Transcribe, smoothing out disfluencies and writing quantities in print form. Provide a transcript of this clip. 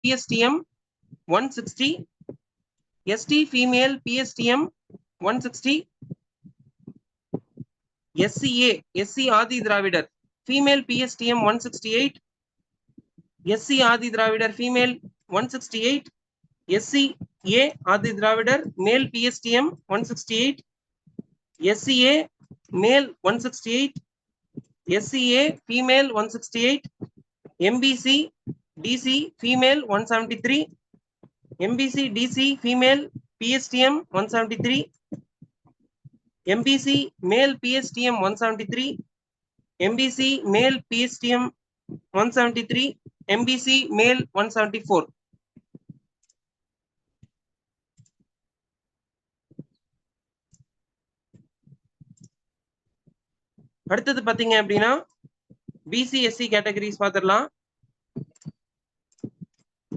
PSTM 160, ST female PSTM 160, SCA SC Adi Dravidar female PSTM 168, SC Adi Dravidar female 168, SCA Adi Dravidar male PSTM 168, SCA male 168, SCA female 168, MBC DC female 173, MBC DC female PSTM 173, MBC male PSTM 173, MBC male PSTM 173, MBC male 174. அடுத்தது பாத்தீங்க அப்படின்னா BC SC categories பார்த்துடலாம்.